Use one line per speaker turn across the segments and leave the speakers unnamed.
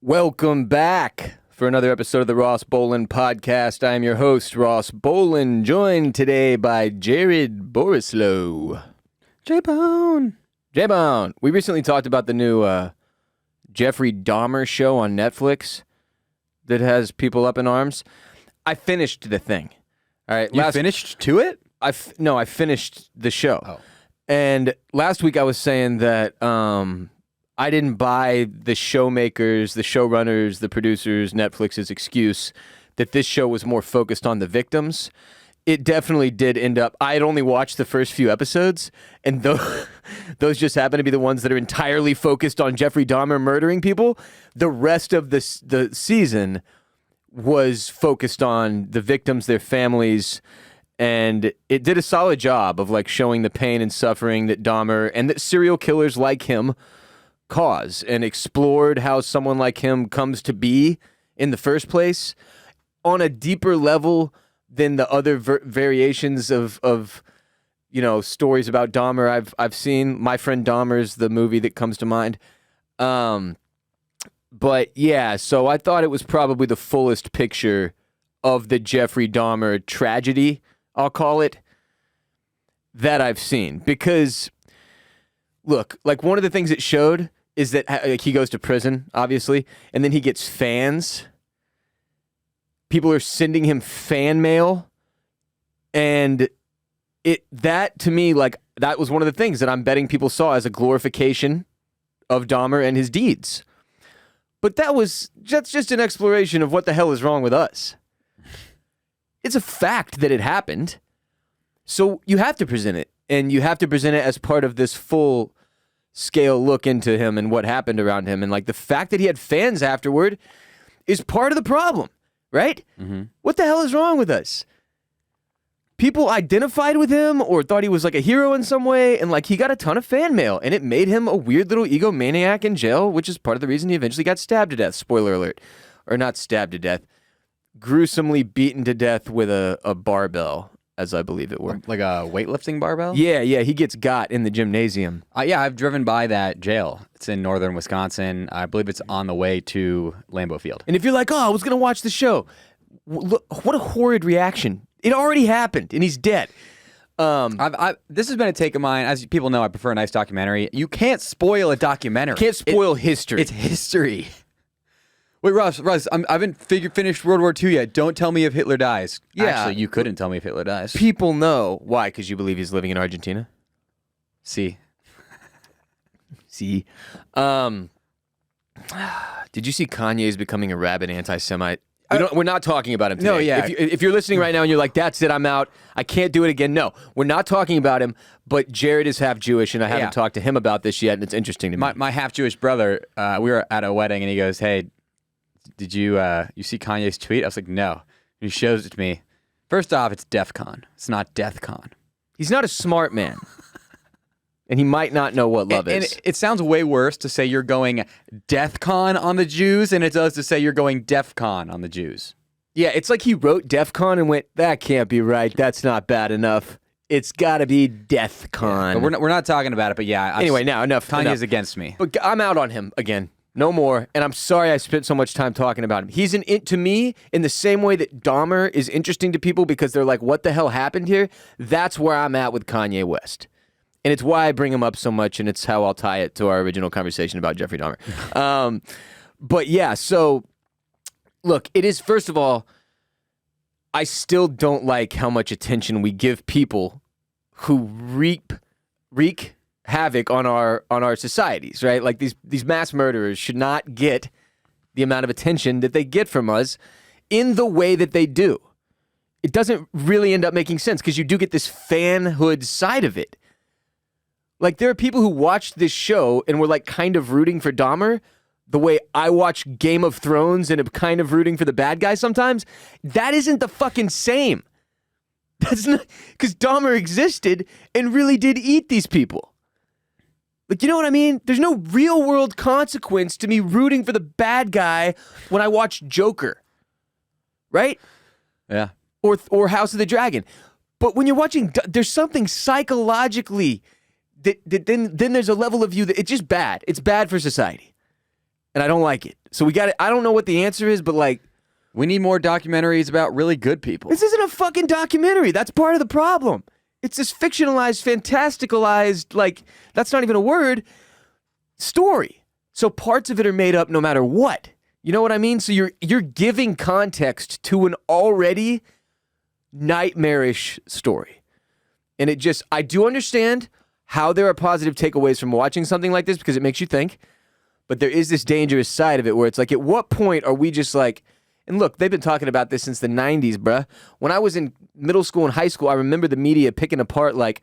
Welcome back for another episode of the Ross Bolen Podcast. I am your host, Ross Bolen, joined today by Jared Borislow.
J-Bone.
J-Bone. We recently talked about the new Jeffrey Dahmer show on Netflix that has people up in arms. I finished the thing. All right,
You finished to it?
I finished the show.
Oh.
And last week I was saying that I didn't buy the showmakers, the showrunners, the producers, Netflix's excuse that this show was more focused on the victims. It definitely did end up. I had only watched the first few episodes, and those just happen to be the ones that are entirely focused on Jeffrey Dahmer murdering people. The rest of the season was focused on the victims, their families, and it did a solid job of like showing the pain and suffering that Dahmer and that serial killers like him cause, and explored how someone like him comes to be in the first place on a deeper level than the other variations of stories about Dahmer I've seen. My Friend Dahmer's the movie that comes to mind. But yeah, so I thought it was probably the fullest picture of the Jeffrey Dahmer tragedy, I'll call it, that I've seen. Because, look, like one of the things it showed is that like, he goes to prison, obviously, and then he gets fans. People are sending him fan mail. And that to me, like, that was one of the things that I'm betting people saw as a glorification of Dahmer and his deeds. But that's just an exploration of what the hell is wrong with us. It's a fact that it happened. So you have to present it. And you have to present it as part of this full scale look into him and what happened around him. And like the fact that he had fans afterward is part of the problem, right? Mm-hmm. What the hell is wrong with us? People identified with him or thought he was like a hero in some way, and like he got a ton of fan mail, and it made him a weird little egomaniac in jail, which is part of the reason he eventually got stabbed to death. Spoiler alert. Or not stabbed to death. Gruesomely beaten to death with a barbell, as I believe it were.
Like a weightlifting barbell?
Yeah, he gets got in the gymnasium.
Yeah, I've driven by that jail. It's in northern Wisconsin. I believe it's on the way to Lambeau Field.
And if you're like, oh, I was going to watch the show, look, what a horrid reaction. It already happened, and he's dead.
This has been a take of mine. As people know, I prefer a nice documentary. You can't spoil a documentary.
Can't spoil history.
It's history. Wait, Russ, I haven't finished World War II yet. Don't tell me if Hitler dies.
Yeah.
Actually, you couldn't tell me if Hitler dies.
People know. Why? Because you believe he's living in Argentina?
See.
See. Did you see Kanye's becoming a rabid anti-Semite? We're not talking about him today.
No, yeah.
If you're listening right now and you're like, that's it, I'm out, I can't do it again. No, we're not talking about him, but Jared is half Jewish, and I haven't talked to him about this yet, and it's interesting to me.
My half-Jewish brother, we were at a wedding, and he goes, hey, did you see Kanye's tweet? I was like, no. And he shows it to me. First off, it's DEF CON. It's not Death Con.
He's not a smart man. And he might not know what love is.
And it sounds way worse to say you're going Death Con on the Jews than it does to say you're going DEF CON on the Jews.
Yeah, it's like he wrote DEF CON and went, that can't be right. That's not bad enough. It's got to be Death Con.
Yeah, but we're not talking about it, but yeah.
Anyway, now enough.
Kanye's against me.
But I'm out on him again. No more. And I'm sorry I spent so much time talking about him. He's to me, in the same way that Dahmer is interesting to people because they're like, what the hell happened here? That's where I'm at with Kanye West. And it's why I bring him up so much, and it's how I'll tie it to our original conversation about Jeffrey Dahmer. But yeah, so look, it is, first of all, I still don't like how much attention we give people who wreak havoc on our societies, right? Like these mass murderers should not get the amount of attention that they get from us in the way that they do. It doesn't really end up making sense because you do get this fanhood side of it. Like, there are people who watched this show and were, like, kind of rooting for Dahmer the way I watch Game of Thrones and am kind of rooting for the bad guy sometimes. That isn't the fucking same. That's not... Because Dahmer existed and really did eat these people. Like, you know what I mean? There's no real-world consequence to me rooting for the bad guy when I watch Joker. Right?
Yeah.
Or House of the Dragon. But when you're watching... There's something psychologically... Then there's a level of you that it's just bad. It's bad for society. and I don't like it. So we got it. I don't know what the answer is, but like,
We need more documentaries about really good people.
this isn't a fucking documentary. That's part of the problem. It's this fictionalized, fantasticalized, like, that's not even a word, story. So parts of it are made up no matter what. You know what I mean? So you're giving context to an already nightmarish story. And it just, I do understand how there are positive takeaways from watching something like this because it makes you think. But there is this dangerous side of it where it's like, at what point are we just like, and look, they've been talking about this since the 90s, bruh. When I was in middle school and high school, I remember the media picking apart like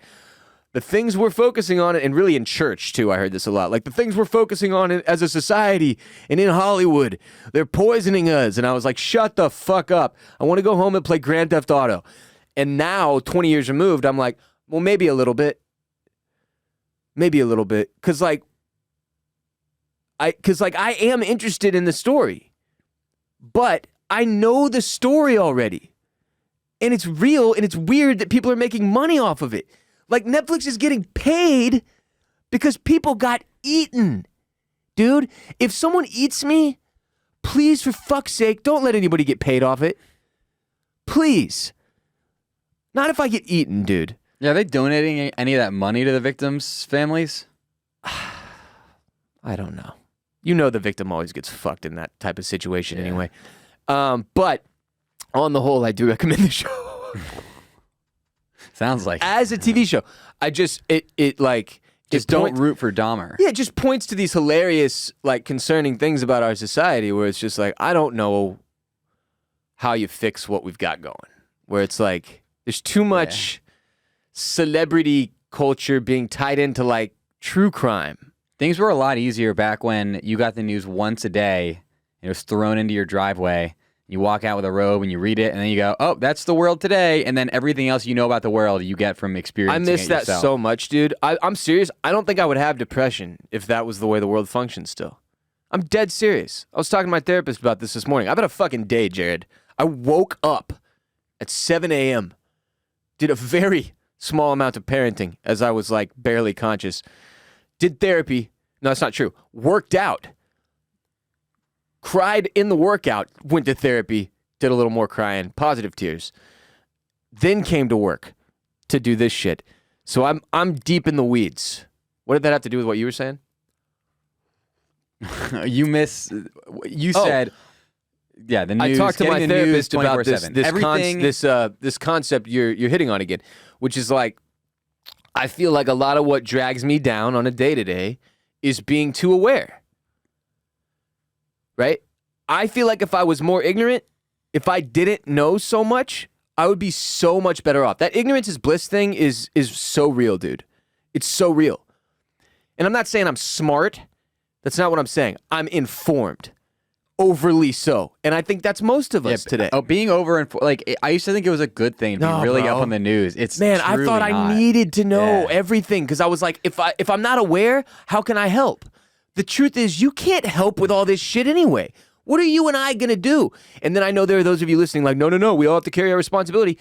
the things we're focusing on, and really in church too, I heard this a lot. Like the things we're focusing on as a society and in Hollywood, they're poisoning us. And I was like, shut the fuck up. I want to go home and play Grand Theft Auto. And now, 20 years removed, I'm like, well, maybe a little bit. Maybe a little bit. Because I am interested in the story. But I know the story already. And it's real, and it's weird that people are making money off of it. Like, Netflix is getting paid because people got eaten. Dude, if someone eats me, please, for fuck's sake, don't let anybody get paid off it. Please. Not if I get eaten, dude.
Yeah, are they donating any of that money to the victims' families?
I don't know. You know the victim always gets fucked in that type of situation anyway. But on the whole, I do recommend the show.
Sounds like
as a TV show. I just
don't root for Dahmer.
Yeah, it just points to these hilarious, like, concerning things about our society where it's just like, I don't know how you fix what we've got going. Where it's like, there's too much celebrity culture being tied into, like, true crime.
Things were a lot easier back when you got the news once a day. It was thrown into your driveway. You walk out with a robe and you read it, and then you go, oh, that's the world today. And then everything else you know about the world you get from experiencing it
I miss that
yourself.
so much, dude. I'm serious. I don't think I would have depression if that was the way the world functions still. I'm dead serious. I was talking to my therapist about this morning. I've had a fucking day, Jared. I woke up at 7 a.m., did a very small amount of parenting as I was, like, barely conscious, did therapy. No, that's not true. Worked out. Cried in the workout, went to therapy, did a little more crying, positive tears. Then came to work to do this shit. So I'm deep in the weeds. What did that have to do with what you were saying?
You said, yeah, the news.
I talked to my therapist about
Everything.
this concept you're hitting on again, which is like, I feel like a lot of what drags me down on a day-to-day is being too aware. Right? I feel like if I was more ignorant, if I didn't know so much, I would be so much better off. That ignorance is bliss thing is so real, dude. It's so real. And I'm not saying I'm smart. That's not what I'm saying. I'm informed. Overly so. And I think that's most of us today.
Oh, being I used to think it was a good thing to be really up on the news. It's
Man, I thought
not.
I needed to know everything because I was like, if I'm not aware, how can I help? The truth is, you can't help with all this shit anyway. What are you and I going to do? And then I know there are those of you listening like, no, we all have to carry our responsibility.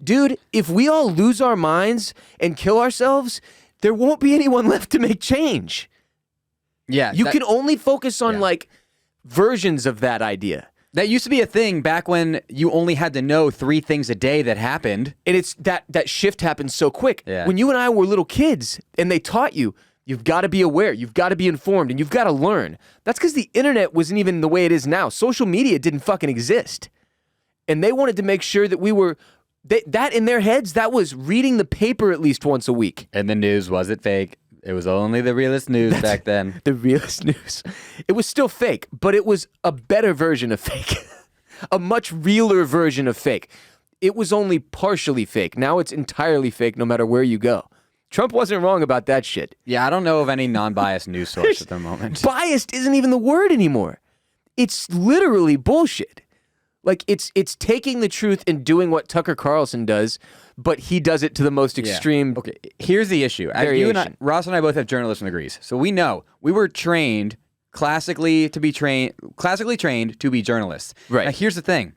Dude, if we all lose our minds and kill ourselves, there won't be anyone left to make change.
Yeah.
You can only focus on, like, versions of that idea.
That used to be a thing back when you only had to know 3 things a day that happened.
And it's that shift happened so quick.
Yeah.
When you and I were little kids and they taught you, you've got to be aware, you've got to be informed, and you've got to learn. That's because the internet wasn't even the way it is now. Social media didn't fucking exist. And they wanted to make sure that we were, that in their heads, that was reading the paper at least once a week.
And the news, was it fake? It was only the realest news back then.
The realest news. It was still fake, but it was a better version of fake. A much realer version of fake. It was only partially fake. Now it's entirely fake no matter where you go. Trump wasn't wrong about that shit.
Yeah, I don't know of any non-biased news source at the moment.
Biased isn't even the word anymore. It's literally bullshit. Like, it's taking the truth and doing what Tucker Carlson does, but he does it to the most extreme.
Okay, here's the issue. Ross and I both have journalism degrees, so we know we were trained classically trained to be journalists.
Right.
Now, here's the thing.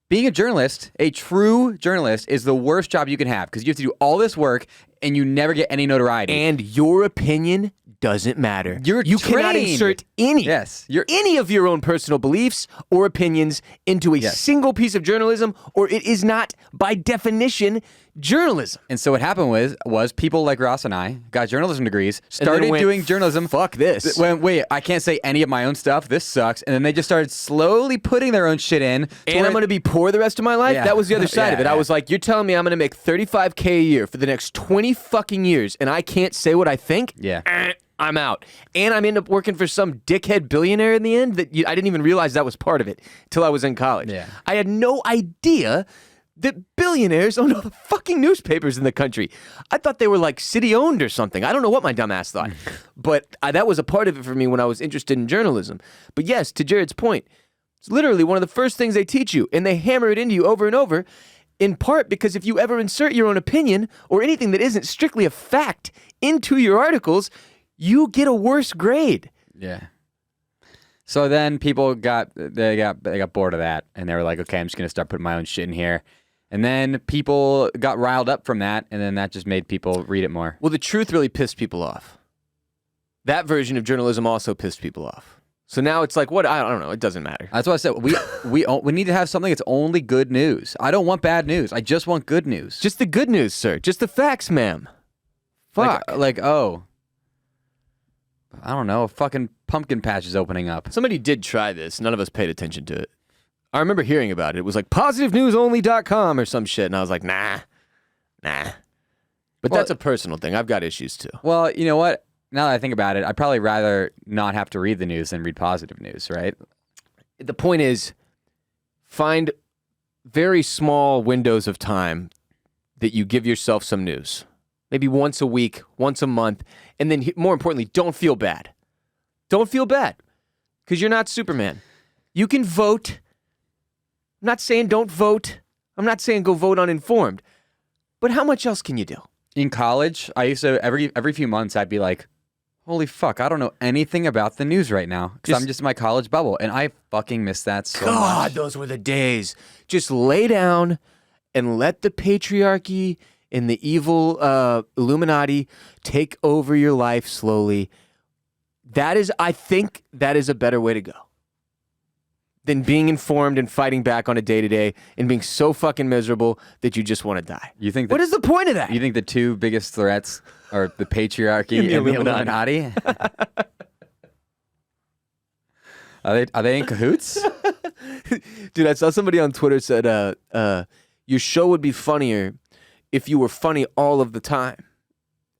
Being a journalist, a true journalist, is the worst job you can have because you have to do all this work and you never get any notoriety.
And your opinion doesn't matter.
You
cannot
trained.
insert any of your own personal beliefs or opinions into a single piece of journalism, or it is not, by definition, journalism.
And so what happened was people like Ross and I got journalism degrees, started
went,
doing journalism.
Fuck this.
Wait, I can't say any of my own stuff. This sucks. And then they just started slowly putting their own shit in.
And I'm going to be poor the rest of my life?
Yeah.
That was the other side of it.
Yeah.
I was like, you're telling me I'm going to make $35K a year for the next 20 fucking years, and I can't say what I think?
Yeah.
I'm out. And I'm end up working for some dickhead billionaire in the end that I didn't even realize that was part of it till I was in college.
Yeah.
I had no idea that billionaires own all the fucking newspapers in the country. I thought they were like city-owned or something. I don't know what my dumb ass thought. But that was a part of it for me when I was interested in journalism. But yes, to Jared's point, it's literally one of the first things they teach you, and they hammer it into you over and over, in part because if you ever insert your own opinion or anything that isn't strictly a fact into your articles, you get a worse grade.
Yeah. So then people got bored of that, and they were like, okay, I'm just going to start putting my own shit in here. And then people got riled up from that, and then that just made people read it more.
Well, the truth really pissed people off. That version of journalism also pissed people off. So now it's like, what? I don't know. It doesn't matter.
That's what I said. We need to have something that's only good news. I don't want bad news. I just want good news.
Just the good news, sir. Just the facts, ma'am. Fuck.
I don't know, a fucking pumpkin patch is opening up.
Somebody did try this. None of us paid attention to it. I remember hearing about it. It was like positivenewsonly.com or some shit. And I was like, nah. But that's a personal thing. I've got issues too.
Well, you know what? Now that I think about it, I'd probably rather not have to read the news than read positive news, right?
The point is, find very small windows of time that you give yourself some news. Maybe once a week, once a month. And then more importantly, don't feel bad. Don't feel bad. Because you're not Superman. You can vote. I'm not saying don't vote. I'm not saying go vote uninformed. But how much else can you do?
In college, I used to, every few months, I'd be like, holy fuck, I don't know anything about the news right now. Because I'm just in my college bubble. And I fucking miss that so much.
God, those were the days. Just lay down and let the patriarchy and the evil Illuminati take over your life slowly. I think that is a better way to go than being informed and fighting back on a day-to-day and being so fucking miserable that you just want to die.
What
is the point of that?
You think the two biggest threats are the patriarchy and the Illuminati? Are they in cahoots?
Dude, I saw somebody on Twitter said, your show would be funnier if you were funny all of the time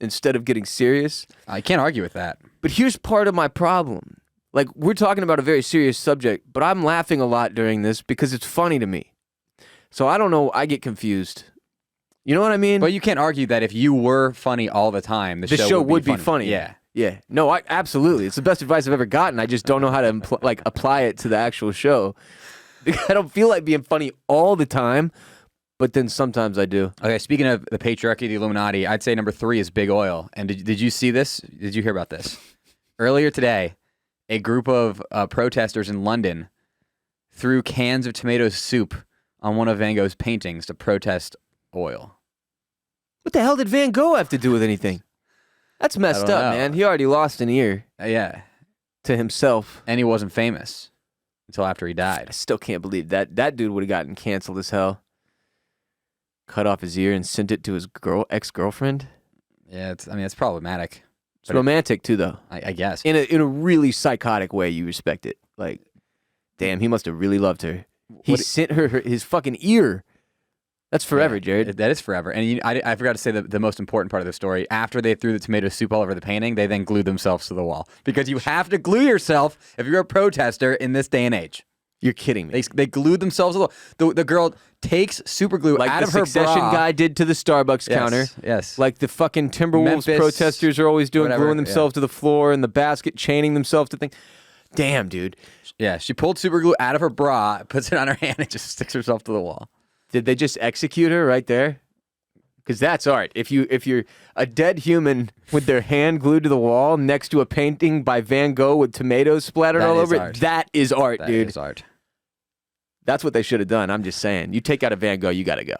instead of getting serious.
I can't argue with that.
But here's part of my problem. Like, we're talking about a very serious subject, but I'm laughing a lot during this because it's funny to me. So I don't know. I get confused. You know what I mean?
But you can't argue that if you were funny all the time, the
show would be funny.
Yeah.
Yeah. No, absolutely. It's the best advice I've ever gotten. I just don't know how to apply it to the actual show. I don't feel like being funny all the time. But then sometimes I do.
Okay, speaking of the patriarchy, the Illuminati, I'd say number 3 is big oil. And did you see this? Did you hear about this? Earlier today, a group of protesters in London threw cans of tomato soup on one of Van Gogh's paintings to protest oil.
What the hell did Van Gogh have to do with anything? That's messed up, man. He already lost an ear.
Yeah.
To himself.
And he wasn't famous until after he died.
I still can't believe that dude would have gotten canceled as hell. Cut off his ear and sent it to his ex-girlfriend.
Yeah, it's problematic.
It's romantic too, though.
I guess.
In a really psychotic way, you respect it. Like, damn, he must have really loved her. He sent her his fucking ear. That's forever, Jared.
That is forever. And I forgot to say the most important part of the story. After they threw the tomato soup all over the painting, they then glued themselves to the wall. Because you have to glue yourself if you're a protester in this day and age.
You're kidding me.
They glued themselves to the wall. The girl takes super glue out of her bra. Like the
Succession guy did to the Starbucks counter.
Yes.
Like the fucking Timberwolves protesters are always doing, gluing themselves to the floor in the basket, chaining themselves to things. Damn, dude.
Yeah, she pulled super glue out of her bra, puts it on her hand, and just sticks herself to the wall.
Did they just execute her right there? Because that's art. If you're a dead human with their hand glued to the wall next to a painting by Van Gogh with tomatoes splattered all over it, that is art, dude.
That is art.
That's what they should have done. I'm just saying. You take out a Van Gogh, you got to go.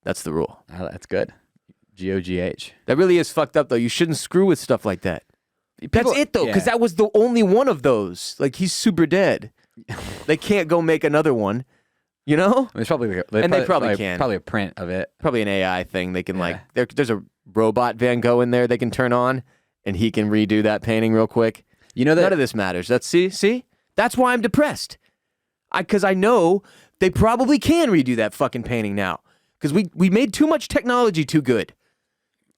That's the rule.
That's good. GOGH.
That really is fucked up, though. You shouldn't screw with stuff like that. That's it though, because that was the only one of those. Like he's super dead. They can't go make another one. You know?
There's probably
they probably can.
Probably a print of it.
Probably an AI thing. They can there's a robot Van Gogh in there they can turn on, and he can redo that painting real quick.
You know that
none of this matters. See, that's why I'm depressed. Because I know they probably can redo that fucking painting now. Because we made too much technology too good.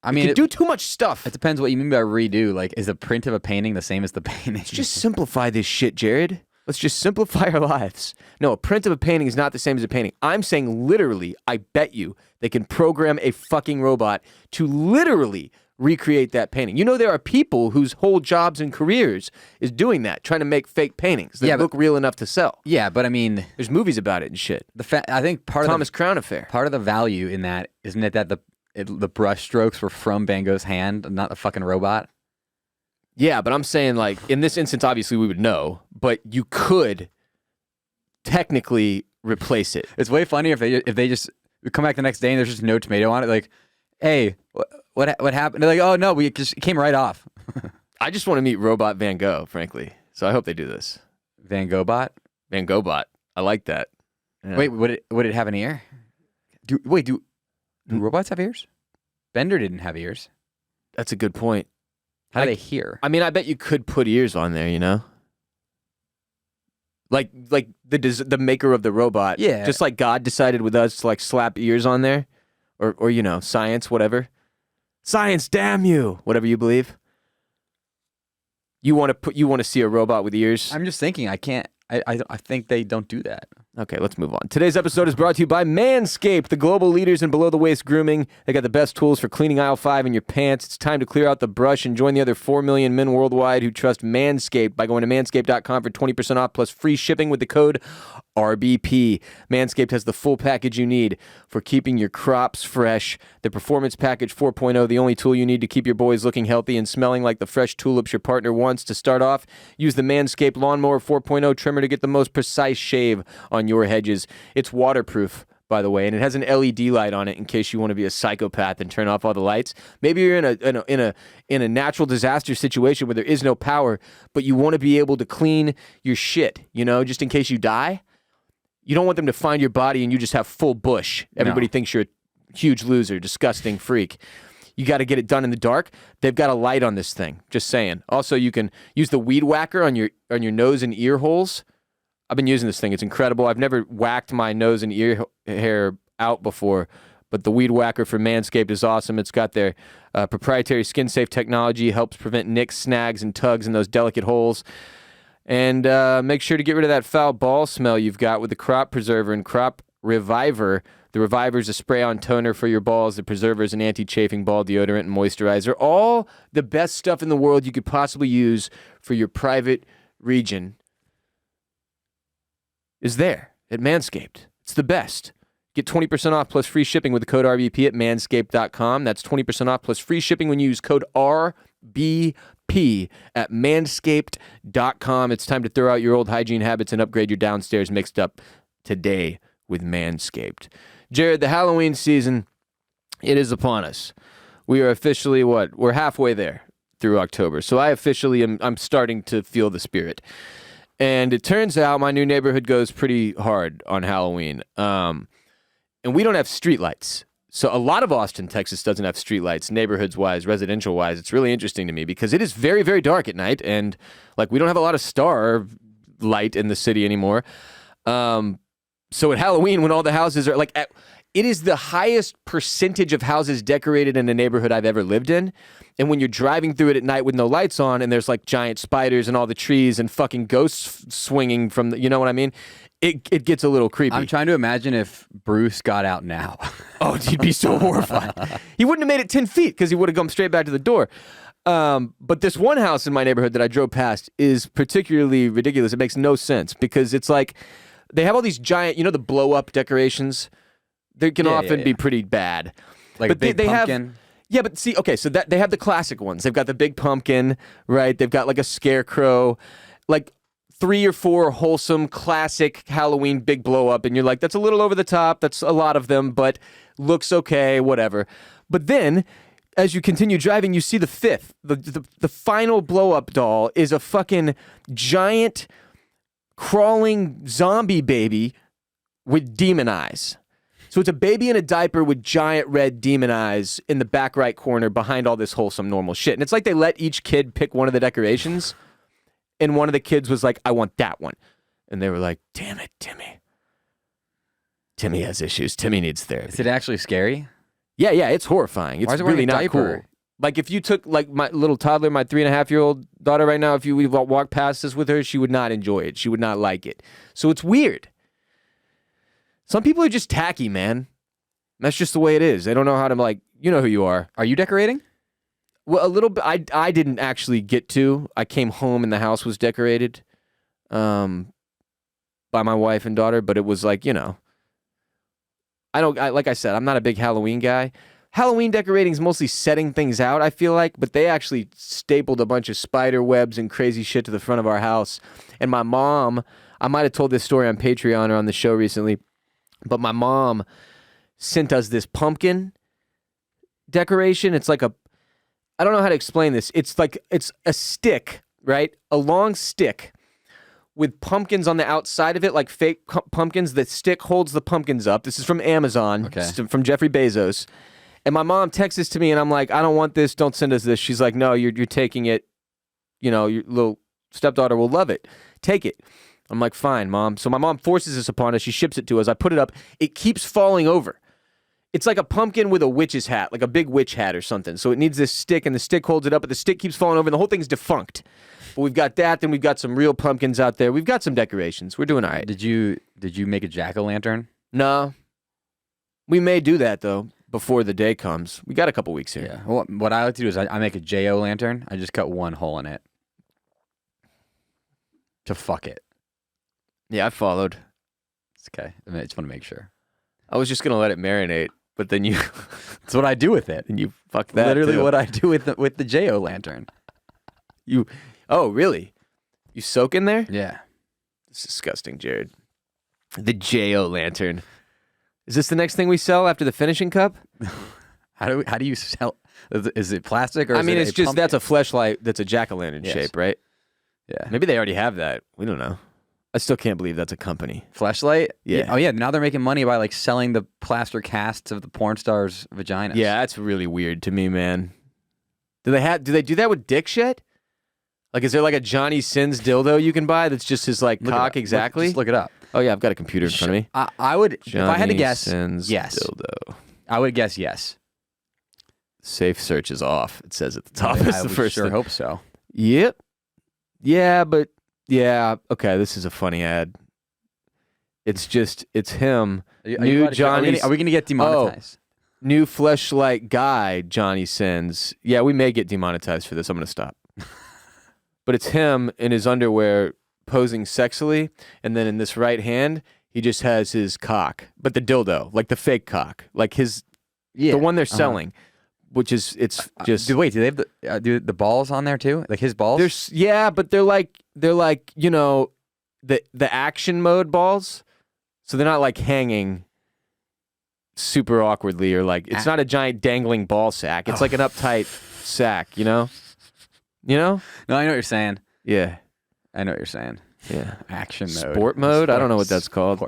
I mean, do too much stuff.
It depends what you mean by redo. Like, is a print of a painting the same as the painting?
Let's just simplify this shit, Jared. Let's just simplify our lives. No, a print of a painting is not the same as a painting. I'm saying literally, I bet you, they can program a fucking robot to literally recreate that painting. You know, there are people whose whole jobs and careers is doing that, trying to make fake paintings that look real enough to sell.
Yeah, but I mean,
there's movies about it and shit.
I think
Thomas Crown Affair.
Part of the value in that isn't it that the brush strokes were from Van Gogh's hand, not the fucking robot.
Yeah, but I'm saying, like, in this instance, obviously we would know, but you could technically replace it.
It's way funnier if they just come back the next day and there's just no tomato on it. Like, hey, what happened? They're like, oh no, it came right off.
I just want to meet Robot Van Gogh, frankly. So I hope they do this.
Van Gogh bot.
Van Gogh bot. I like that. Yeah.
Wait, would it have an ear? Do robots have ears? Bender didn't have ears.
That's a good point.
How do they hear?
I mean, I bet you could put ears on there, you know? Like the maker of the robot.
Yeah.
Just like God decided with us to like slap ears on there. Or you know, science, whatever. Science, damn you! Whatever you believe. You want to see a robot with ears?
I'm just thinking, I can't. I think they don't do that.
Okay, let's move on. Today's episode is brought to you by Manscaped, the global leaders in below-the-waist grooming. They got the best tools for cleaning aisle 5 in your pants. It's time to clear out the brush and join the other 4 million men worldwide who trust Manscaped by going to manscaped.com for 20% off plus free shipping with the code RBP. Manscaped has the full package you need for keeping your crops fresh. The Performance Package 4.0, the only tool you need to keep your boys looking healthy and smelling like the fresh tulips your partner wants. To start off, use the Manscaped Lawnmower 4.0 trimmer to get the most precise shave on your hedges. It's waterproof, by the way, and it has an LED light on it in case you want to be a psychopath and turn off all the lights. Maybe you're in a natural disaster situation where there is no power, but you want to be able to clean your shit, you know, just in case you die. You don't want them to find your body and you just have full bush. Everybody thinks you're a huge loser, disgusting freak. You got to get it done in the dark. They've got a light on this thing. Just saying. Also, you can use the weed whacker on your nose and ear holes. I've been using this thing. It's incredible. I've never whacked my nose and ear hair out before, but the weed whacker from Manscaped is awesome. It's got their proprietary skin-safe technology, helps prevent nicks, snags, and tugs in those delicate holes. And make sure to get rid of that foul ball smell you've got with the Crop Preserver and Crop Reviver. The Reviver is a spray-on toner for your balls. The Preserver is an anti-chafing ball deodorant and moisturizer. All the best stuff in the world you could possibly use for your private region is there at Manscaped. It's the best. Get 20% off plus free shipping with the code RBP at manscaped.com. That's 20% off plus free shipping when you use code RBP at manscaped.com. It's time to throw out your old hygiene habits and upgrade your downstairs mixed up today with Manscaped. Jared, the Halloween season, it is upon us. We are officially, we're halfway there through October. So I officially I'm starting to feel the spirit. And it turns out my new neighborhood goes pretty hard on Halloween. And we don't have streetlights. So a lot of Austin, Texas doesn't have streetlights, neighborhoods-wise, residential-wise. It's really interesting to me because it is very, very dark at night. And, like, we don't have a lot of star light in the city anymore. So at Halloween, when all the houses are, like, it is the highest percentage of houses decorated in a neighborhood I've ever lived in. And when you're driving through it at night with no lights on and there's, like, giant spiders and all the trees and fucking ghosts swinging from the, you know what I mean? It gets a little creepy.
I'm trying to imagine if Bruce got out now.
Oh, he'd be so horrified. He wouldn't have made it 10 feet because he would have come straight back to the door. But this one house in my neighborhood that I drove past is particularly ridiculous. It makes no sense because it's like they have all these giant, you know, the blow-up decorations. They can often be pretty bad.
Like
but
a big pumpkin.
Yeah, but see, okay, so that they have the classic ones. They've got the big pumpkin, right? They've got like a scarecrow, like 3 or 4 wholesome, classic Halloween big blow up, and you're like, that's a little over the top. That's a lot of them, but looks okay, whatever. But then as you continue driving, you see the fifth. The final blow-up doll is a fucking giant crawling zombie baby with demon eyes. So it's a baby in a diaper with giant red demon eyes in the back right corner behind all this wholesome normal shit. And it's like they let each kid pick one of the decorations, and one of the kids was like, I want that one. And they were like, damn it, Timmy. Timmy has issues. Timmy needs therapy.
Is it actually scary?
Yeah, it's horrifying. It's really not cool. Like if you took like my little toddler, my 3.5-year-old daughter right now, if you would walk past this with her, she would not enjoy it. She would not like it. So it's weird. Some people are just tacky, man. That's just the way it is. They don't know how to, like, you know who you are.
Are you decorating?
Well, a little bit. I didn't actually get to. I came home and the house was decorated by my wife and daughter, but it was like, you know, like I said, I'm not a big Halloween guy. Halloween decorating is mostly setting things out, I feel like, but they actually stapled a bunch of spider webs and crazy shit to the front of our house. And my mom, I might have told this story on Patreon or on the show recently, but my mom sent us this pumpkin decoration. It's like I don't know how to explain this. It's a stick, right? A long stick with pumpkins on the outside of it, like fake pumpkins. The stick holds the pumpkins up. This is from Amazon,
okay.
From Jeffrey Bezos. And my mom texts this to me, and I'm like, I don't want this. Don't send us this. She's like, no, you're taking it. You know, your little stepdaughter will love it. Take it. I'm like, fine, Mom. So my mom forces this upon us. She ships it to us. I put it up. It keeps falling over. It's like a pumpkin with a witch's hat, like a big witch hat or something. So it needs this stick, and the stick holds it up, but the stick keeps falling over, and the whole thing's defunct. But we've got that. Then we've got some real pumpkins out there. We've got some decorations. We're doing all right.
Did you make a jack-o'-lantern?
No. We may do that, though, before the day comes. We got a couple weeks here.
Yeah. Well, what I like to do is I make a J.O. lantern. I just cut one hole in it to fuck it.
Yeah, I followed.
It's okay. I just want to make sure.
I was just going to let it marinate, but then you...
That's what I do with it.
And you fucked that,
literally
too.
what I do with the J.O. lantern.
Oh, really? You soak in there?
Yeah.
It's disgusting, Jared. The J.O. lantern. Is this the next thing we sell after the finishing cup?
How do you sell? Is it plastic or?
I mean,
it's
just
pumpkin?
that's a fleshlight that's a jack-o'-lantern shape, right?
Yeah.
Maybe they already have that. We don't know. I still can't believe that's a company.
Fleshlight?
Yeah.
Oh yeah. Now they're making money by like selling the plaster casts of the porn stars' vaginas.
Yeah, that's really weird to me, man. Do they do that with dick shit? Like, is there like a Johnny Sins dildo you can buy that's just his like cock exactly?
Just look it up.
Oh yeah, I've got a computer in front of me.
I would,
Johnny
if I had to guess,
Sins
yes.
dildo.
I would guess yes.
Safe search is off. It says at the top.
I
It's the first
sure
thing.
hope so.
Yep. Yeah, but yeah. Okay, this is a funny ad. It's him. New Johnny.
Are we gonna get demonetized?
New fleshlight guy, Johnny Sins. Yeah, we may get demonetized for this. I'm gonna stop. But it's him in his underwear posing sexily, and then in this right hand, he just has his cock, but the dildo, like the fake cock, like the one they're selling, which is just.
Wait, do they have the balls on there too? Like his balls?
But they're like you know the action mode balls, so they're not like hanging super awkwardly or like it's not a giant dangling ball sack. It's like an uptight sack, you know. You know?
No, I know what you're saying.
Yeah.
I know what you're saying.
Yeah.
Action mode.
Sport mode? I don't know what that's called.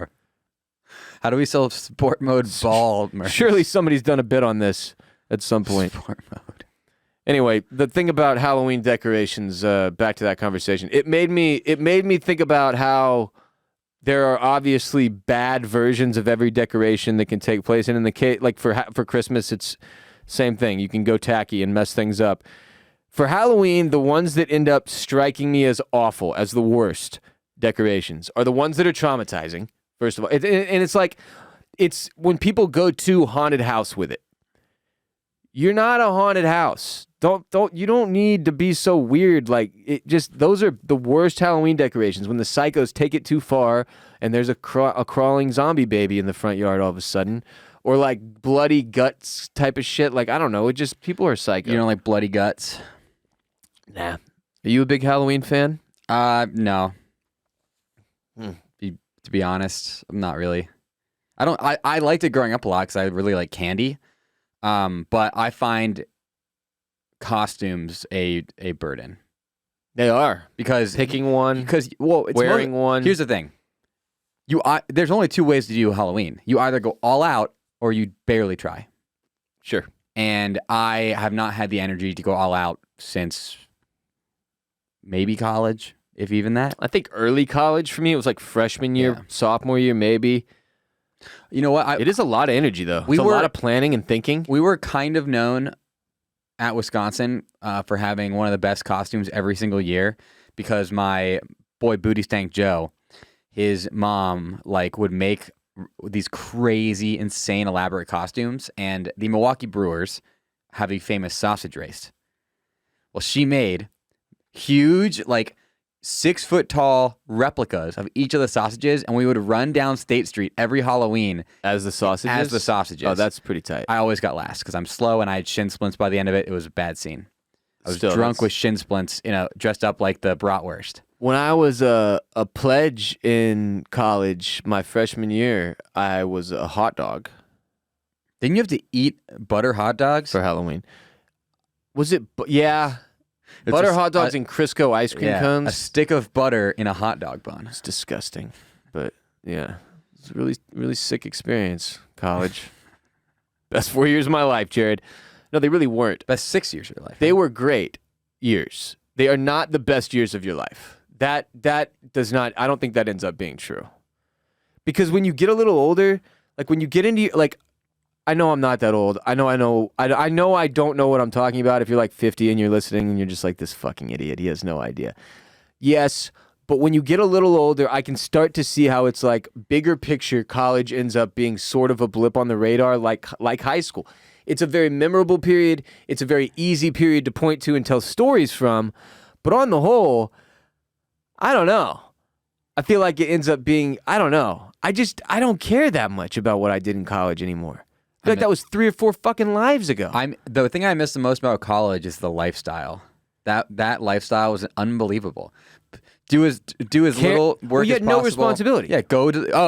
How do we sell sport mode ball merch?
Surely somebody's done a bit on this at some point.
Sport mode.
Anyway, the thing about Halloween decorations, back to that conversation, it made me think about how there are obviously bad versions of every decoration that can take place. And in the case, like for Christmas, it's same thing. You can go tacky and mess things up. For Halloween, the ones that end up striking me as awful, as the worst decorations, are the ones that are traumatizing, first of all. And it's like, it's when people go to haunted house with it. You're not a haunted house. You don't need to be so weird. Like, those are the worst Halloween decorations, when the psychos take it too far and there's a crawling zombie baby in the front yard all of a sudden. Or like bloody guts type of shit. Like, I don't know. People are psycho.
You don't like bloody guts?
Nah. Are you a big Halloween fan?
No. To be honest, I'm not really. I liked it growing up a lot because I really like candy. But I find costumes a burden
They are.
because
Picking one,
it's
wearing one.
Here's the thing: there's only two ways to do Halloween. You either go all out or you barely try.
Sure.
And I have not had the energy to go all out since maybe college, if even that.
I think early college for me, it was like freshman year, sophomore year, maybe.
You know what?
It is a lot of energy, though. It's a lot of planning and thinking.
We were kind of known at Wisconsin for having one of the best costumes every single year because my boy Booty Stank Joe, his mom would make these crazy, insane, elaborate costumes, and the Milwaukee Brewers have a famous sausage race. Well, she made huge, 6-foot-tall replicas of each of the sausages, and we would run down State Street every Halloween
as the sausages. Oh, that's pretty tight.
I always got last because I'm slow, and I had shin splints by the end of it. It was a bad scene. I was drunk with shin splints, dressed up like the bratwurst.
When I was a pledge in college, my freshman year, I was a hot dog.
Didn't you have to eat butter hot dogs?
For Halloween. Was it? Yeah. Butter hot dogs and Crisco ice cream cones.
A stick of butter in a hot dog bun.
It's disgusting. But yeah, it's a really, really sick experience. College. Best 4 years of my life, Jared. No, they really weren't.
Best 6 years of your life.
They were great years. They are not the best years of your life. That does not, I don't think that ends up being true. Because when you get a little older, when you get into, I know I'm not that old. I know I don't know what I'm talking about. If you're 50 and you're listening and you're just like, this fucking idiot, he has no idea. Yes, but when you get a little older, I can start to see how it's bigger picture college ends up being sort of a blip on the radar like high school. It's a very memorable period. It's a very easy period to point to and tell stories from. But on the whole, I don't know. I feel like it ends up being, I don't know. I don't care that much about what I did in college anymore. I feel like that was 3 or 4 fucking lives ago.
The thing I miss the most about college is the lifestyle. That lifestyle was unbelievable. Do as little work
you
as
had
possible.
No responsibility.
Yeah,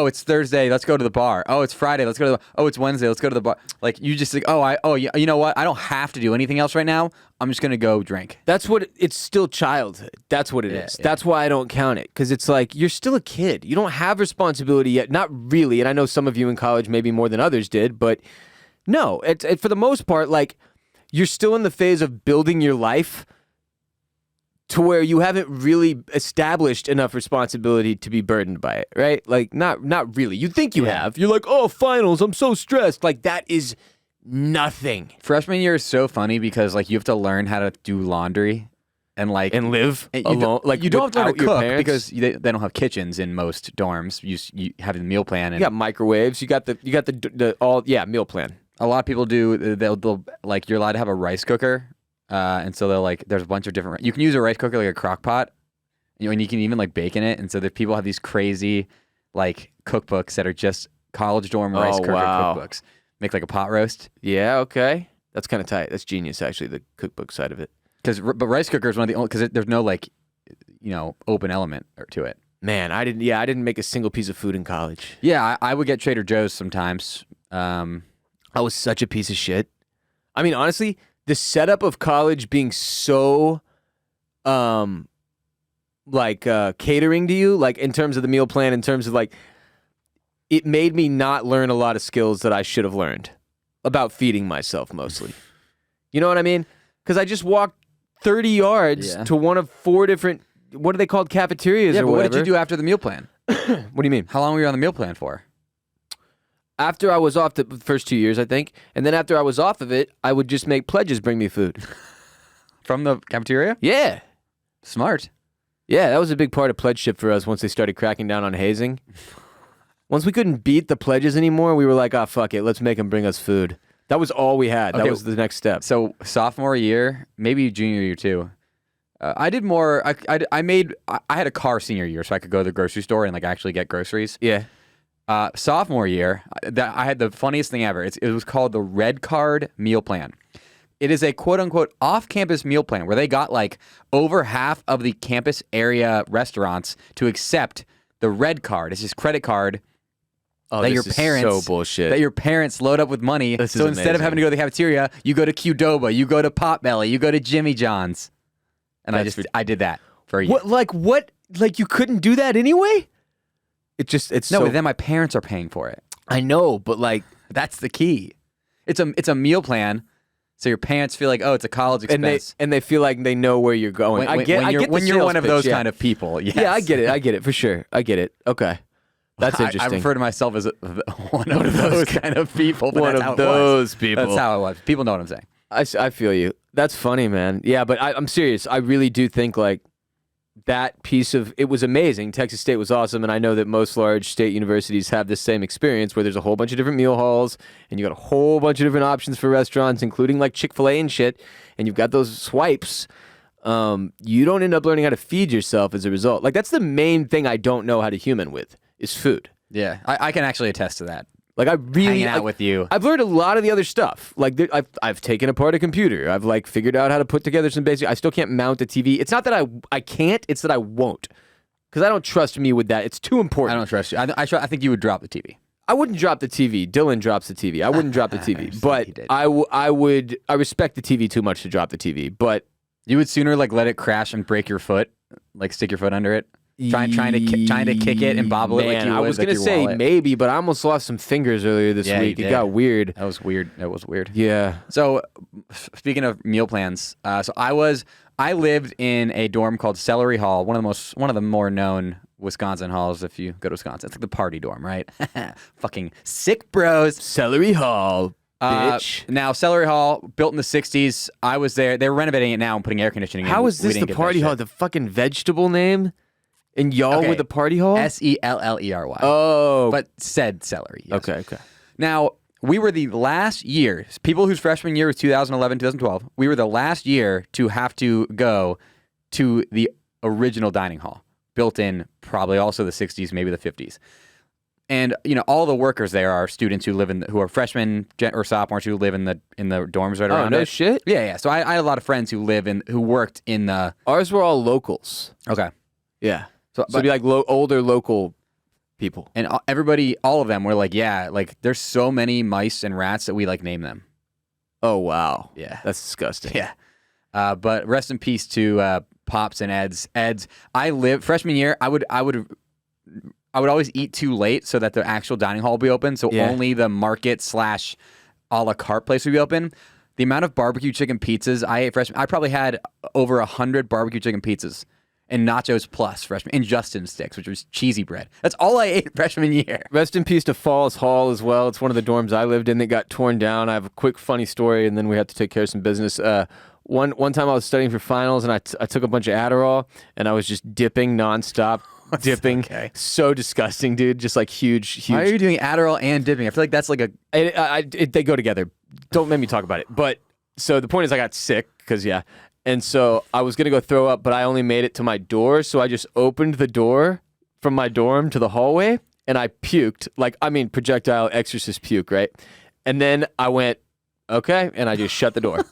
it's Thursday, let's go to the bar. Oh, it's Friday, let's go to the bar. Oh, it's Wednesday, let's go to the bar. You just think, you know what? I don't have to do anything else right now. I'm just going to go drink.
That's what it's still childhood. That's what it is.
Yeah.
That's why I don't count it, cuz it's you're still a kid. You don't have responsibility yet. Not really. And I know some of you in college maybe more than others did, but no, for the most part you're still in the phase of building your life to where you haven't really established enough responsibility to be burdened by it, right? Not really. You think you have. You're oh, finals, I'm so stressed. That is nothing.
Freshman year is so funny because you have to learn how to do laundry and
live alone.
You don't have to learn to cook
because
they don't have kitchens in most dorms. You have the meal plan. And
you got microwaves. You got the meal plan.
A lot of people do. They'll you're allowed to have a rice cooker. And so they're there's a bunch of different, you can use a rice cooker like a crock pot, and you can even bake in it. And so people have these crazy cookbooks that are just college dorm rice cooker cookbooks. Make a pot roast.
Yeah, okay. That's kind of tight. That's genius, actually, the cookbook side of it.
But rice cooker is one of the only, because there's no open element to it.
Man, I didn't make a single piece of food in college.
Yeah, I would get Trader Joe's sometimes.
I was such a piece of shit. I mean, honestly, the setup of college being so, catering to you, in terms of the meal plan, in terms of it made me not learn a lot of skills that I should have learned about feeding myself mostly. You know what I mean? Because I just walked 30 yards to one of 4 different, what are they called, cafeterias or
but
whatever.
What did you do after the meal plan?
What do you mean?
How long were you on the meal plan for?
After I was off the first 2 years, I think, and then after I was off of it, I would just make pledges bring me food.
From the cafeteria?
Yeah.
Smart.
Yeah, that was a big part of pledgeship for us once they started cracking down on hazing. Once we couldn't beat the pledges anymore, we were like, oh, fuck it, let's make them bring us food. That was all we had.
Okay.
That was the next step.
So sophomore year, maybe junior year too, I did more, I had a car senior year so I could go to the grocery store and actually get groceries.
Yeah.
Sophomore year, I had the funniest thing ever. It was called the Red Card Meal Plan. It is a quote-unquote off-campus meal plan where they got over half of the campus area restaurants to accept the Red Card. It's this credit card
Oh,
that
this
your
is
parents
so bullshit.
That your parents load up with money.
This
so
is
instead of
amazing.
having to go to the cafeteria, you go to Qdoba, you go to Potbelly, you go to Jimmy John's. And I did that for a year.
What? Like you couldn't do that anyway? It's
No,
so.
but then my parents are paying for it.
I know, but like,
That's the key. It's a meal plan, so your parents feel like, oh, it's a college expense.
and they feel like they know where you're going. I get
when
the
you're
sales
one of
pitch,
those
yeah.
kind of people. Yes.
Yeah, I get it for sure. I get it. Okay, that's
I
interesting.
refer to myself as one of those kind of people. But
One
that's
of
how it
those
was.
people.
That's how it was. People know what I'm saying.
I feel you. That's funny, man. Yeah, but I'm serious. I really do think like that piece of it was amazing. Texas State was awesome, and I know that most large state universities have this same experience where there's a whole bunch of different meal halls, and you got a whole bunch of different options for restaurants, including like Chick-fil-A and shit, and you've got those swipes. You don't end up learning how to feed yourself as a result. Like that's the main thing I don't know how to human with is food.
Yeah, I can actually attest to that.
Like I really
Hanging out with you.
I've learned a lot of the other stuff. Like I've taken apart a computer. I've like figured out how to put together some basic. I still can't mount a TV. It's not that I can't. It's that I won't, because I don't trust me with that. It's too important.
I don't trust you. I think you would drop the TV.
I wouldn't drop the TV. Dylan drops the TV. I wouldn't drop the TV. But
he did.
I would. I respect the TV too much to drop the TV. But
You would sooner like let it crash and break your foot, like stick your foot under it, trying to kick it and bobble it like you would.
I was
like
gonna
your
say
wallet.
maybe, but I almost lost some fingers earlier this
Yeah, you
week. It
did.
got weird.
That was weird. That was weird.
Yeah.
So, speaking of meal plans, I lived in a dorm called Celery Hall, one of the more known Wisconsin halls. If you go to Wisconsin, it's like the party dorm, right? Fucking sick bros.
Celery Hall, bitch.
Now, Celery Hall, built in the 60s. I was there. They're renovating it now and putting air conditioning in.
How is
We
this
didn't
the
get that
party
shit.
hall? The fucking vegetable name? And y'all
Okay.
with the party hall?
Sellery.
Oh.
But said celery. Yes.
Okay.
Now, we were the last year, people whose freshman year was 2011, 2012, we were the last year to have to go to the original dining hall, built in probably also the 60s, maybe the 50s. And, all the workers there are students who who are freshmen or sophomores who live in the dorms right around
no
it.
shit?
Yeah. So I had a lot of friends who worked in the...
Ours were all locals.
Okay.
Yeah.
So,
So it'd be like older local people.
and everybody, all of them were like, yeah, like there's so many mice and rats that we like name them.
Oh, wow.
Yeah.
That's disgusting.
Yeah. But rest in peace to Pops and Eds. Freshman year, I would always eat too late so that the actual dining hall would be open. So
Yeah.
only the market / a la carte place would be open. The amount of barbecue chicken pizzas I ate freshman, I probably had over 100 barbecue chicken pizzas and nachos plus freshman, and Justin sticks, which was cheesy bread. That's all I ate freshman year.
Rest in peace to Falls Hall as well. It's one of the dorms I lived in that got torn down. I have a quick funny story, and then we have to take care of some business. One time I was studying for finals, and I took a bunch of Adderall, and I was just dipping nonstop. Dipping.
Okay.
So disgusting, dude. Just like huge.
Why are you doing Adderall and dipping? I feel like that's like a...
They go together. Don't make me talk about it. But so the point is I got sick because, yeah. And so I was going to go throw up, but I only made it to my door. So I just opened the door from my dorm to the hallway and I puked. Projectile exorcist puke, right? And then I went, okay. And I just shut the door.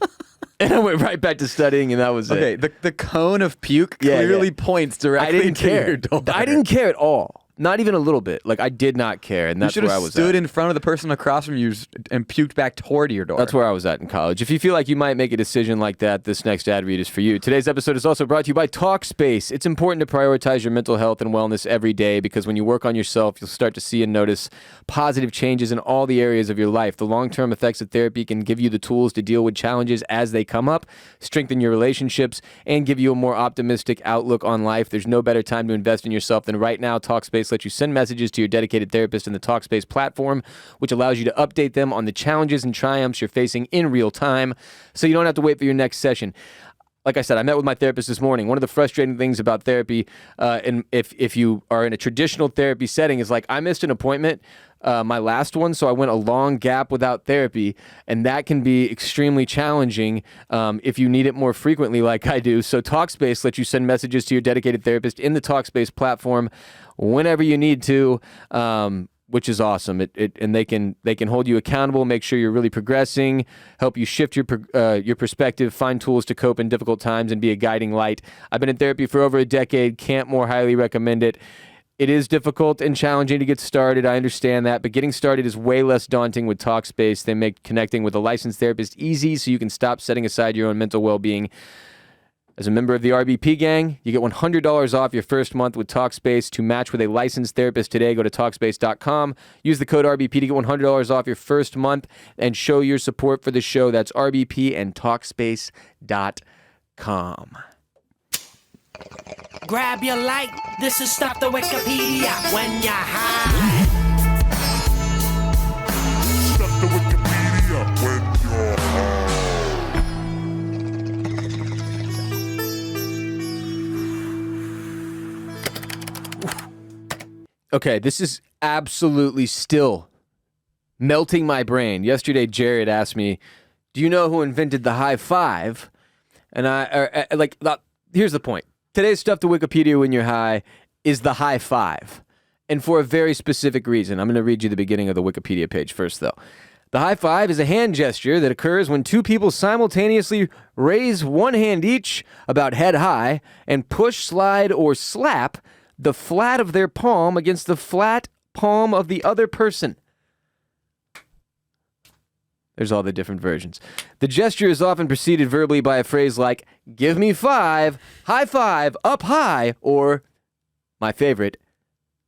And I went right back to studying, and that was
Okay,
it.
the cone of puke clearly points directly
I didn't
to
care.
your door.
I didn't care at all. Not even a little bit. Like, I did not care, and that's
You should
where I
have
was
stood
at.
in front of the person across from you and puked back toward your door.
That's where I was at in college. If you feel like you might make a decision like that, this next ad read is for you. Today's episode is also brought to you by Talkspace. It's important to prioritize your mental health and wellness every day because when you work on yourself, you'll start to see and notice positive changes in all the areas of your life. The long-term effects of therapy can give you the tools to deal with challenges as they come up, strengthen your relationships, and give you a more optimistic outlook on life. There's no better time to invest in yourself than right now. Talkspace lets you send messages to your dedicated therapist in the Talkspace platform, which allows you to update them on the challenges and triumphs you're facing in real time, so you don't have to wait for your next session. Like I said, I met with my therapist this morning. One of the frustrating things about therapy, and if you are in a traditional therapy setting, is like I missed an appointment, my last one, so I went a long gap without therapy, and that can be extremely challenging if you need it more frequently like I do. So Talkspace lets you send messages to your dedicated therapist in the Talkspace platform whenever you need to, which is awesome. And they can hold you accountable, make sure you're really progressing, help you shift your perspective, find tools to cope in difficult times, and be a guiding light. I've been in therapy for over a decade. Can't more highly recommend it. It is difficult and challenging to get started. I understand that, but getting started is way less daunting with Talkspace. They make connecting with a licensed therapist easy so you can stop setting aside your own mental well-being. As a member of the RBP gang, you get $100 off your first month with Talkspace. To match with a licensed therapist today, go to Talkspace.com. Use the code RBP to get $100 off your first month and show your support for the show. That's RBP and Talkspace.com.
Grab your light, this is Stop the Wikipedia when you're high.
Stop the Wikipedia when you're high.
Okay, this is absolutely still melting my brain. Yesterday, Jared asked me, do you know who invented the high five? And here's the point. Today's Stuff to Wikipedia when you're high is the high five. And for a very specific reason. I'm going to read you the beginning of the Wikipedia page first, though. The high five is a hand gesture that occurs when two people simultaneously raise one hand each about head high and push, slide, or slap the flat of their palm against the flat palm of the other person. There's all the different versions. The gesture is often preceded verbally by a phrase like, give me five, high five, up high, or, my favorite,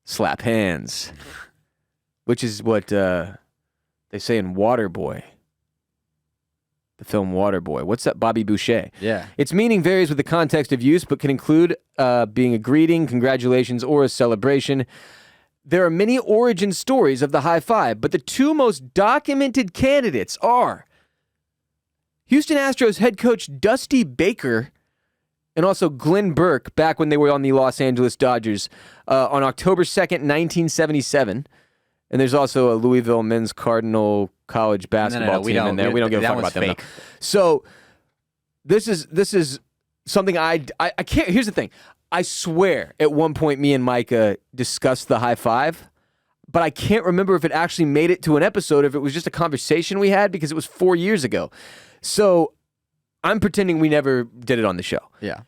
slap hands. Which is what they say in Waterboy. The film Waterboy. What's that? Bobby Boucher.
Yeah.
Its meaning varies with the context of use, but can include being a greeting, congratulations, or a celebration. There are many origin stories of the high five, but the two most documented candidates are Houston Astros head coach Dusty Baker and also Glenn Burke back when they were on the Los Angeles Dodgers on October 2nd, 1977. And there's also a Louisville men's Cardinal college basketball team in there. We don't give a fuck about them. No. So this is something I can't. Here's the thing. I swear at one point me and Micah discussed the high five, but I can't remember if it actually made it to an episode, if it was just a conversation we had because it was 4 years ago. So I'm pretending we never did it on the show.
Yeah.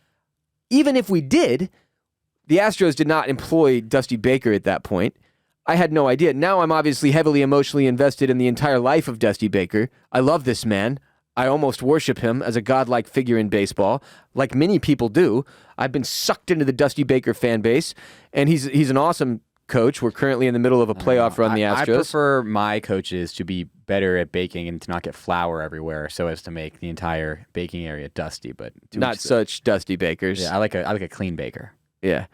Even if we did, the Astros did not employ Dusty Baker at that point. I had no idea. Now I'm obviously heavily emotionally invested in the entire life of Dusty Baker. I love this man. I almost worship him as a godlike figure in baseball, like many people do. I've been sucked into the Dusty Baker fan base, and he's an awesome coach. We're currently in the middle of a playoff run, the Astros.
I prefer my coaches to be better at baking and to not get flour everywhere so as to make the entire baking area dusty, but
not such Dusty Bakers.
Yeah, I like a clean baker.
Yeah.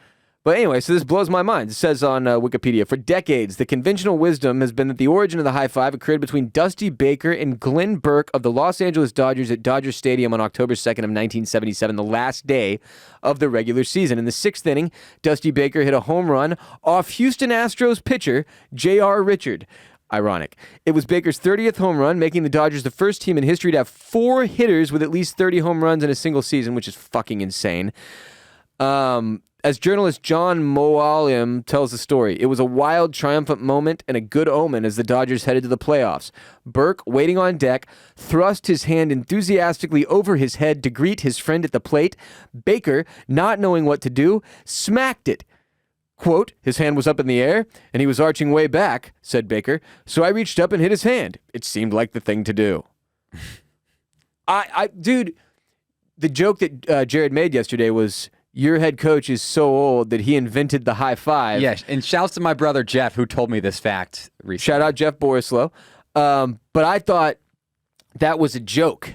But anyway, so this blows my mind. It says on Wikipedia, for decades, the conventional wisdom has been that the origin of the high five occurred between Dusty Baker and Glenn Burke of the Los Angeles Dodgers at Dodger Stadium on October 2nd of 1977, the last day of the regular season. In the sixth inning, Dusty Baker hit a home run off Houston Astros pitcher J.R. Richard. Ironic. It was Baker's 30th home run, making the Dodgers the first team in history to have 4 hitters with at least 30 home runs in a single season, which is fucking insane. As journalist John Moalim tells the story, it was a wild, triumphant moment and a good omen as the Dodgers headed to the playoffs. Burke, waiting on deck, thrust his hand enthusiastically over his head to greet his friend at the plate. Baker, not knowing what to do, smacked it. Quote, his hand was up in the air, and he was arching way back, said Baker, so I reached up and hit his hand. It seemed like the thing to do. Dude, the joke that Jared made yesterday was, your head coach is so old that he invented the high five.
Yes, and shouts to my brother Jeff, who told me this fact recently.
Shout out Jeff Borislow. But I thought that was a joke.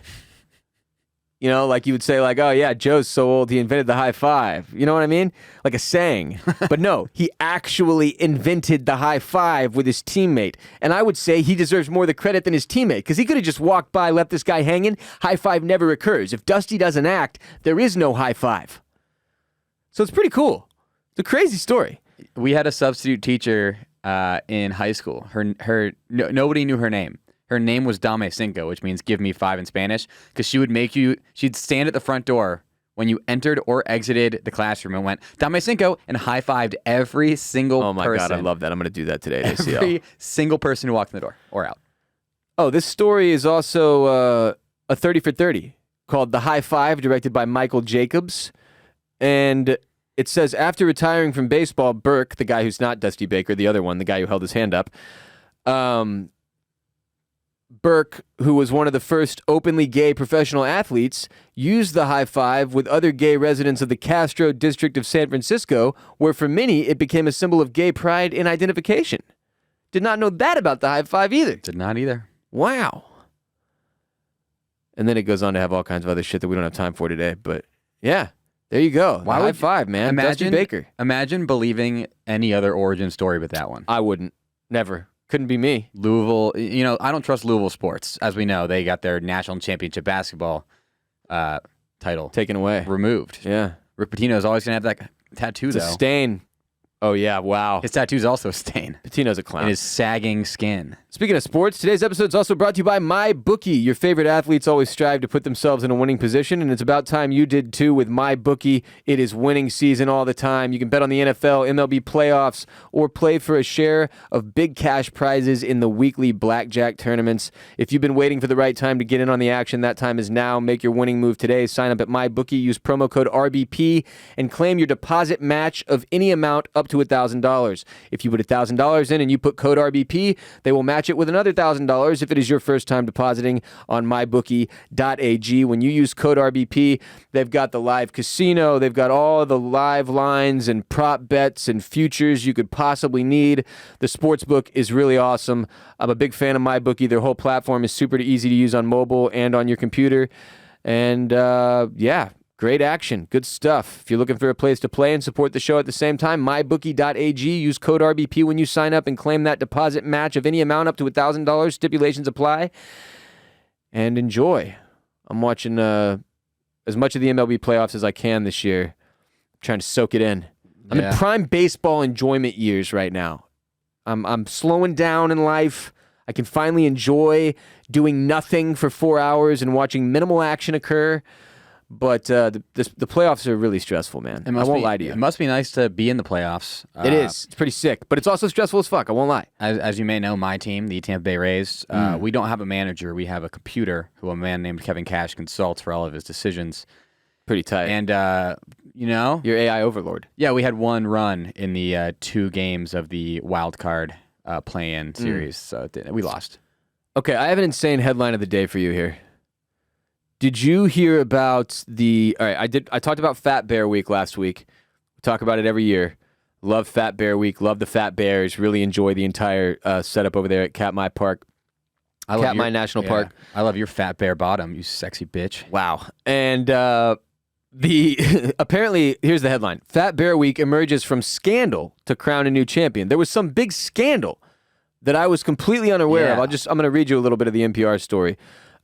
You know, like you would say, like, oh yeah, Joe's so old he invented the high five. You know what I mean? Like a saying. But no, he actually invented the high five with his teammate. And I would say he deserves more of the credit than his teammate, because he could have just walked by, left this guy hanging. High five never occurs. If Dusty doesn't act, there is no high five. So it's pretty cool. It's a crazy story.
We had a substitute teacher in high school. Nobody knew her name. Her name was Dame Cinco, which means give me 5 in Spanish, because she would she'd stand at the front door when you entered or exited the classroom and went, Dame Cinco, and high-fived every single person.
Oh my God, I love that. I'm going to do that today.
Every single person who walked in the door or out.
Oh, this story is also a 30 for 30 called The High Five, directed by Michael Jacobs. And It says, after retiring from baseball, Burke, the guy who's not Dusty Baker, the other one, the guy who held his hand up, Burke, who was one of the first openly gay professional athletes, used the high five with other gay residents of the Castro district of San Francisco, where for many it became a symbol of gay pride and identification. Did not know that about the high five either.
Did not either.
Wow. And then it goes on to have all kinds of other shit that we don't have time for today. But yeah, there you go.
Why
high
would-
five, man. Dusty Baker.
Imagine believing any other origin story but that one.
I wouldn't. Never. Couldn't be me.
Louisville, I don't trust Louisville sports. As we know, they got their national championship basketball title
Taken away.
removed.
Yeah.
Rick Pitino's always going to have that tattoo,
It's a
though.
stain. Oh, yeah. Wow.
His tattoo's also a stain
Patino's a clown.
in his sagging skin.
Speaking of sports, today's episode is also brought to you by MyBookie. Your favorite athletes always strive to put themselves in a winning position, and it's about time you did too with MyBookie. It is winning season all the time. You can bet on the NFL, MLB playoffs, or play for a share of big cash prizes in the weekly blackjack tournaments. If you've been waiting for the right time to get in on the action, that time is now. Make your winning move today. Sign up at MyBookie, use promo code RBP, and claim your deposit match of any amount up to $1,000. If you put $1,000 in and you put code RBP, they will match it with another $1,000 if it is your first time depositing on MyBookie.ag. When you use code RBP, they've got the live casino, they've got all the live lines and prop bets and futures you could possibly need. The sportsbook is really awesome. I'm a big fan of MyBookie. Their whole platform is super easy to use on mobile and on your computer. And yeah, great action. Good stuff. If you're looking for a place to play and support the show at the same time, MyBookie.ag. Use code RBP when you sign up and claim that deposit match of any amount up to $1,000. Stipulations apply. And enjoy. I'm watching as much of the MLB playoffs as I can this year. I'm trying to soak it in. I'm in prime baseball enjoyment years right now. I'm slowing down in life. I can finally enjoy doing nothing for 4 hours and watching minimal action occur. But the playoffs are really stressful, man. I won't lie to you.
It must be nice to be in the playoffs.
It is. It's pretty sick. But it's also stressful as fuck. I won't lie.
As you may know, my team, the Tampa Bay Rays, we don't have a manager. We have a computer who a man named Kevin Cash consults for all of his decisions.
Pretty tight.
And,
Your AI overlord.
yeah, we had one run in the 2 games of the wild card play-in series, so we lost.
Okay, I have an insane headline of the day for you here. Did you hear about all right, I talked about Fat Bear Week last week. We talk about it every year. Love Fat Bear Week. Love the Fat Bears. Really enjoy the entire setup over there at Katmai Park. Katmai National Park.
I love your fat bear bottom, you sexy bitch.
Wow. And apparently, here's the headline. Fat Bear Week emerges from scandal to crown a new champion. There was some big scandal that I was completely unaware of. I'm going to read you a little bit of the NPR story.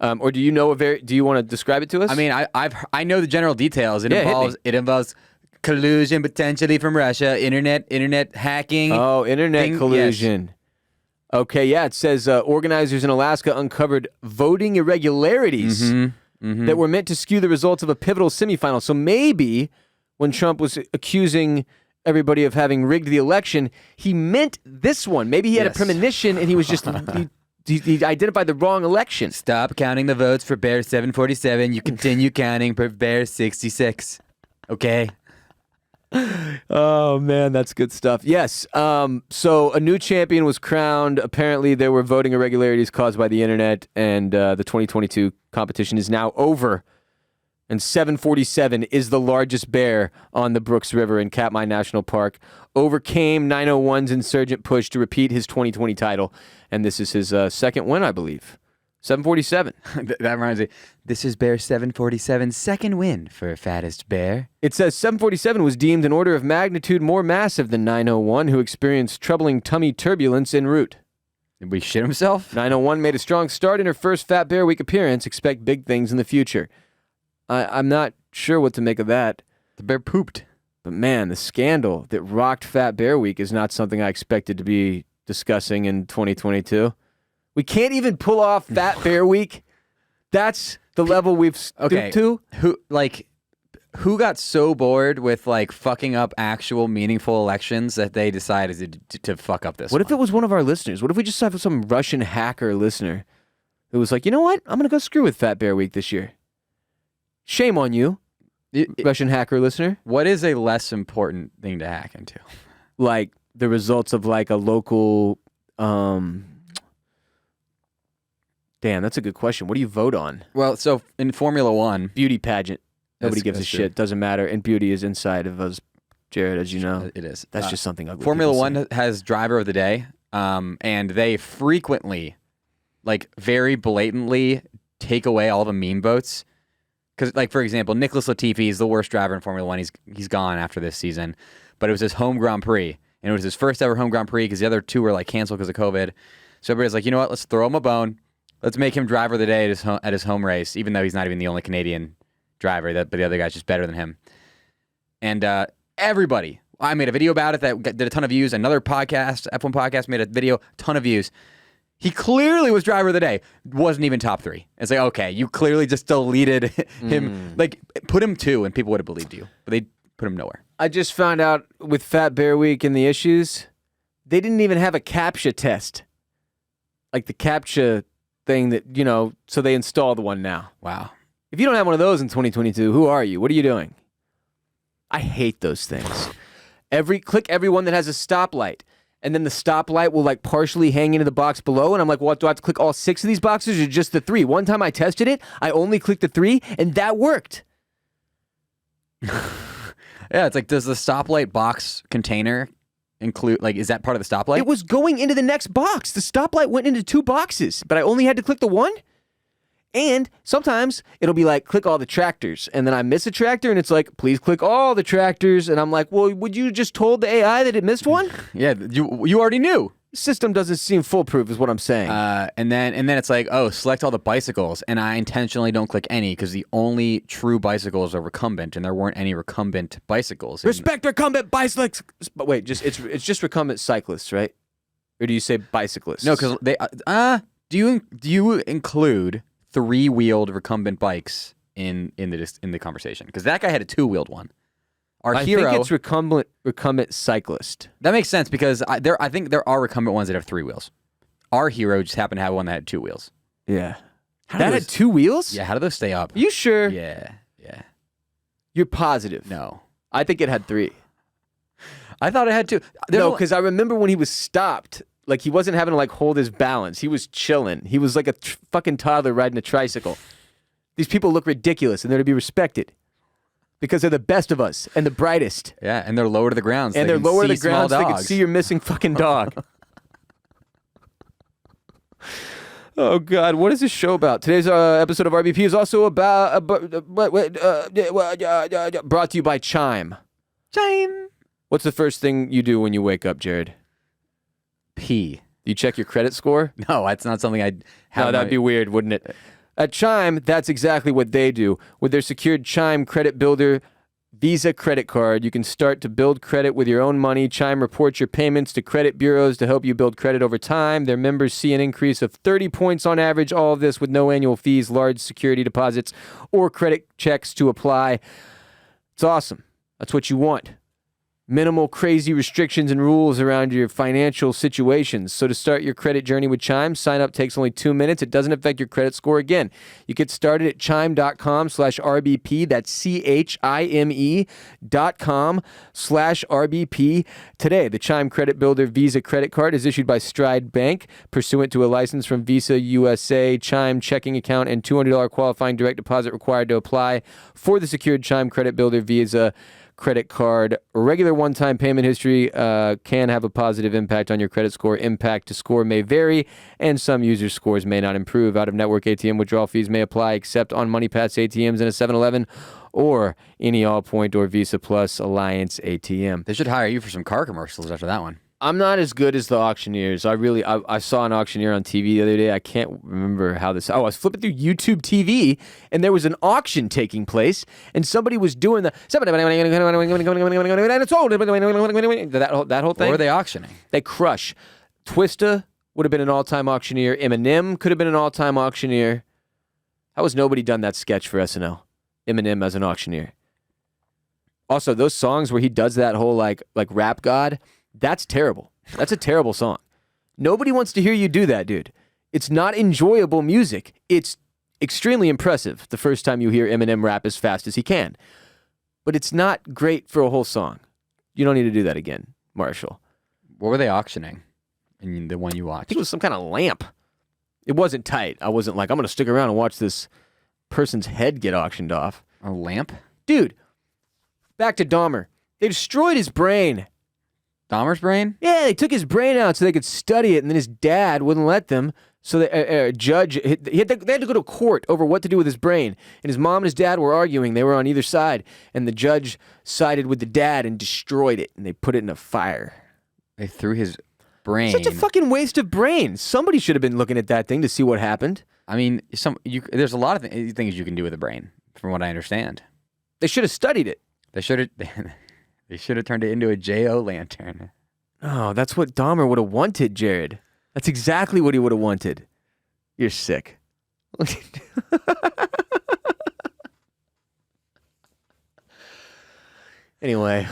Or do you know do you want to describe it to us?
I mean, I know the general details. It
hit
involves collusion potentially from Russia, internet hacking.
Oh, internet collusion.
Yes.
Okay, yeah, it says organizers in Alaska uncovered voting irregularities that were meant to skew the results of a pivotal semifinal. So maybe when Trump was accusing everybody of having rigged the election, he meant this one. Maybe he had a premonition and he was just he identified the wrong election.
Stop counting the votes for Bear 747. You continue counting for Bear 66. Okay?
Oh, man, that's good stuff. Yes. So a new champion was crowned. Apparently, there were voting irregularities caused by the internet, and the 2022 competition is now over. And 747 is the largest bear on the Brooks River in Katmai National Park. Overcame 901's insurgent push to repeat his 2020 title. And this is his second win, I believe. 747.
That reminds me. This is Bear 747's second win for fattest bear.
It says 747 was deemed an order of magnitude more massive than 901, who experienced troubling tummy turbulence en route.
Did we shit himself?
901 made a strong start in her first Fat Bear Week appearance. Expect big things in the future. I'm not sure what to make of that.
The bear pooped.
But man, the scandal that rocked Fat Bear Week is not something I expected to be discussing in 2022. We can't even pull off Fat Bear Week. That's the level we've stooped to.
Who got so bored with fucking up actual meaningful elections that they decided to fuck up this?
What if it was one of our listeners? What if we just have some Russian hacker listener who was like, you know what? I'm going to go screw with Fat Bear Week this year. Shame on you. Russian hacker listener.
What is a less important thing to hack into?
Like the results of like a local. Damn, that's a good question. What do you vote on?
Well, so in Formula One,
Beauty pageant. Nobody gives a
that's
shit. Doesn't matter. And beauty is inside of us, Jared, as you know.
it is.
That's just something ugly.
Formula
people
One
say.
has driver of the day, and they frequently, like very blatantly, take away all the meme votes. Because, like for example, Nicholas Latifi is the worst driver in Formula One. He's gone after this season, but it was his home Grand Prix, and it was his first ever home Grand Prix because the other two were like canceled because of COVID. So everybody's like, you know what? Let's throw him a bone. Let's make him driver of the day at his home race, even though he's not even the only Canadian driver. But the other guy's just better than him. And everybody, I made a video about it that did a ton of views. Another podcast, F1 podcast, made a video, ton of views. He clearly was driver of the day. Wasn't even top 3. It's like, okay, you clearly just deleted him. Like, put him 2 and people would have believed you. But they put him nowhere.
I just found out with Fat Bear Week and the issues, they didn't even have a CAPTCHA test. Like the CAPTCHA thing that, so they installed one now.
Wow.
If you don't have one of those in 2022, who are you? What are you doing? I hate those things. Click every one that has a stoplight. And then the stoplight will like partially hang into the box below. And I'm like, what, do I have to click all 6 of these boxes or just the 3? One time I tested it, I only clicked the 3 and that worked.
Yeah, it's like, does the stoplight box container include, like, is that part of the stoplight?
It was going into the next box. The stoplight went into 2 boxes, but I only had to click the 1. And sometimes it'll be like, click all the tractors. And then I miss a tractor and it's like, please click all the tractors. And I'm like, well, would you just told the AI that it missed one?
Yeah, you already knew.
The system doesn't seem foolproof is what I'm saying.
And then it's like, oh, select all the bicycles. And I intentionally don't click any because the only true bicycles are recumbent and there weren't any recumbent bicycles.
Respect recumbent bicyclists. But wait, it's just recumbent cyclists, right? Or do you say bicyclists?
No, because they, do you include 3-wheeled recumbent bikes in the conversation? Because that guy had a 2-wheeled one.
I think it's recumbent cyclist.
That makes sense because I think there are recumbent ones that have 3 wheels. Our hero just happened to have one that had 2 wheels.
Yeah. That had 2 wheels?
Yeah, how do those stay up?
You sure?
Yeah.
You're positive?
No.
I think it had 3.
I thought it had 2.
No, because I remember when he was stopped, like he wasn't having to like hold his balance. He was chilling. He was like a fucking toddler riding a tricycle. These people look ridiculous and they're to be respected. Because they're the best of us and the brightest.
Yeah, and they're lower to the ground. So
and they're lower to the ground so they can see your missing fucking dog. Oh, God. What is this show about? Today's episode of RBP is also about brought to you by Chime.
Chime.
What's the first thing you do when you wake up, Jared?
Pee.
Do you check your credit score?
No, that's not something I'd have.
No, that'd be weird, wouldn't it? At Chime, that's exactly what they do. With their secured Chime Credit Builder Visa credit card, you can start to build credit with your own money. Chime reports your payments to credit bureaus to help you build credit over time. Their members see an increase of 30 points on average. All of this with no annual fees, large security deposits, or credit checks to apply. It's awesome. That's what you want. Minimal crazy restrictions and rules around your financial situations. So to start your credit journey with Chime, sign up takes only 2 minutes. It doesn't affect your credit score. Again, you get started at chime.com/RBP. That's CHIME.com/RBP today. The Chime Credit Builder Visa credit card is issued by Stride Bank, pursuant to a license from Visa USA. Chime checking account and $200 qualifying direct deposit required to apply for the secured Chime Credit Builder Visa credit card. Regular one-time payment history can have a positive impact on your credit score. Impact to score may vary, and some users' scores may not improve. Out-of-network ATM withdrawal fees may apply, except on MoneyPass ATMs and a 7-Eleven or any Allpoint or Visa Plus Alliance ATM.
They should hire you for some car commercials after that one.
I'm not as good as the auctioneers. I saw an auctioneer on TV the other day. I can't remember how this. Oh, I was flipping through YouTube TV, and there was an auction taking place, and somebody was doing that whole thing.
Or are they auctioning?
They crush. Twista would have been an all-time auctioneer. Eminem could have been an all-time auctioneer. How has nobody done that sketch for SNL? Eminem as an auctioneer. Also, those songs where he does that whole like rap god. That's terrible. That's a terrible song. Nobody wants to hear you do that, dude. It's not enjoyable music. It's extremely impressive the first time you hear Eminem rap as fast as he can. but it's not great for a whole song. You don't need to do that again, Marshall.
What were they auctioning in the one you
I
watched?
think it was some kind of lamp. It wasn't tight. I wasn't like, I'm going to stick around and watch this person's head get auctioned off.
A lamp?
Dude, back to Dahmer. They destroyed his brain.
Dahmer's brain?
Yeah, they took his brain out so they could study it, and then his dad wouldn't let them. So the judge, they had to go to court over what to do with his brain. And his mom and his dad were arguing. They were on either side. And the judge sided with the dad and destroyed it. And they put it in a fire.
They threw his brain.
Such a fucking waste of brain. Somebody should have been looking at that thing to see what happened.
I mean, there's a lot of things you can do with a brain, from what I understand.
They should have studied it.
They should have turned it into a J.O. lantern.
Oh, that's what Dahmer would have wanted, Jared. That's exactly what he would have wanted. You're sick. Anyway.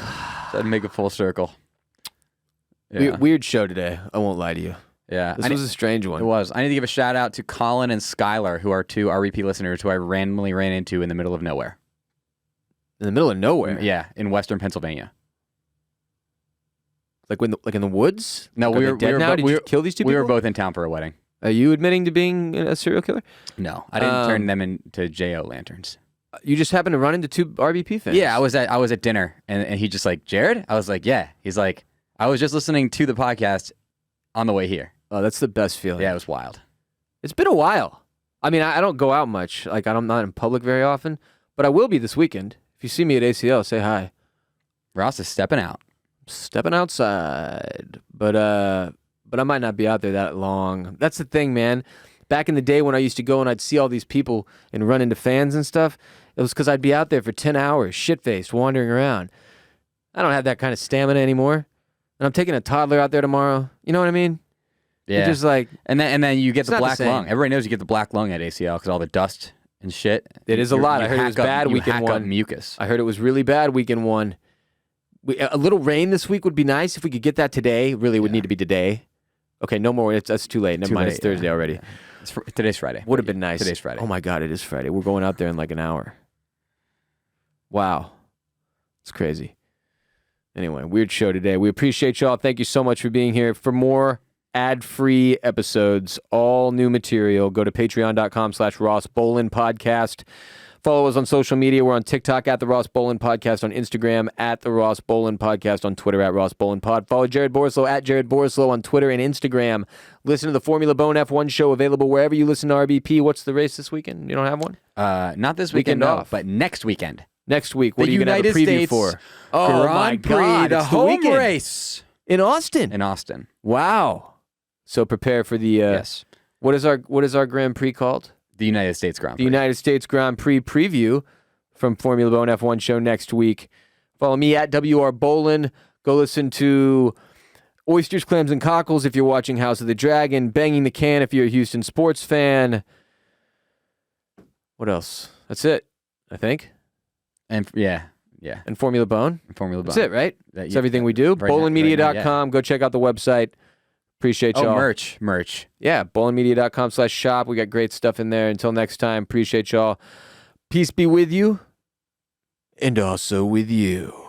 So I'd make a full circle. Yeah.
Weird show today. I won't lie to you.
Yeah.
This was a strange one.
It was. I need to give a shout out to Colin and Skylar, who are two REP listeners who I randomly ran into in the middle of nowhere.
In the middle of nowhere?
Yeah, in Western Pennsylvania.
Like in the woods?
No,
Are
we
they
were
dead
we
now?
were,
Did
we
you
were
kill these two
We
people?
were both in town for a wedding.
Are you admitting to being a serial killer?
No, I didn't turn them into J.O. lanterns.
You just happened to run into two RBP fans?
Yeah, I was at dinner and he just like, Jared? I was like, yeah. He's like, I was just listening to the podcast on the way here.
Oh, that's the best feeling.
Yeah, it was wild.
It's been a while. I mean, I don't go out much. Like, I'm not in public very often, but I will be this weekend. If you see me at ACL, say hi.
Ross is stepping out.
Stepping outside. But I might not be out there that long. That's the thing, man. Back in the day when I used to go and I'd see all these people and run into fans and stuff, it was because I'd be out there for 10 hours, shit-faced, wandering around. I don't have that kind of stamina anymore. And I'm taking a toddler out there tomorrow. You know what I mean?
Yeah.
You're just like,
and then you get
it's
the
not the
black
same.
lung. Everybody knows you get the black lung at ACL because all the dust and shit.
It is a lot. I heard it was bad weekend
hack up
one.
mucus.
I heard it was really bad weekend one. A little rain this week would be nice if we could get that today. Really would need to be today. Okay, no more. That's too late. Never
Too
mind.
late,
It's Thursday
yeah.
already.
Yeah. Today's Friday.
Would have been nice.
Today's Friday.
Oh my God, it is Friday. We're going out there in like an hour. Wow. It's crazy. Anyway, weird show today. We appreciate y'all. Thank you so much for being here. For more ad-free episodes, all new material, go to patreon.com/Ross Bolen Podcast. Follow us on social media. We're on TikTok at the Ross Bolen Podcast, on Instagram at the Ross Bolen Podcast, on Twitter at Ross Bolen Pod. Follow Jared Borislow at Jared Borislow on Twitter and Instagram. Listen to the Formula Bone F1 show, available wherever you listen to RBP. What's the race this weekend? You don't have one?
Not this
Weekend
weekend, no,
off.
but next weekend.
Next week. What
The
are you going to have a
United
preview
States
for? Oh my
Grand Prix,
God,
the
it's
home
weekend.
race
In Austin.
in Austin.
Wow. So prepare for the
Yes,
what is our Grand Prix called?
the United States Grand
The
Prix.
United States Grand Prix preview from Formula Bone F1 show next week. Follow me at WR Bolen. Go listen to Oysters, Clams, and Cockles if you're watching House of the Dragon. Banging the Can if you're a Houston sports fan. What else? That's it, I think.
And yeah,
And Formula Bone.
Formula Bone.
That's it, right? That's everything we do.
right now-
Bolenmedia.com. Go check out the website. Appreciate y'all.
Oh, merch.
Yeah, bolenmedia.com/shop. We got great stuff in there. Until next time, appreciate y'all. Peace be with you and also with you.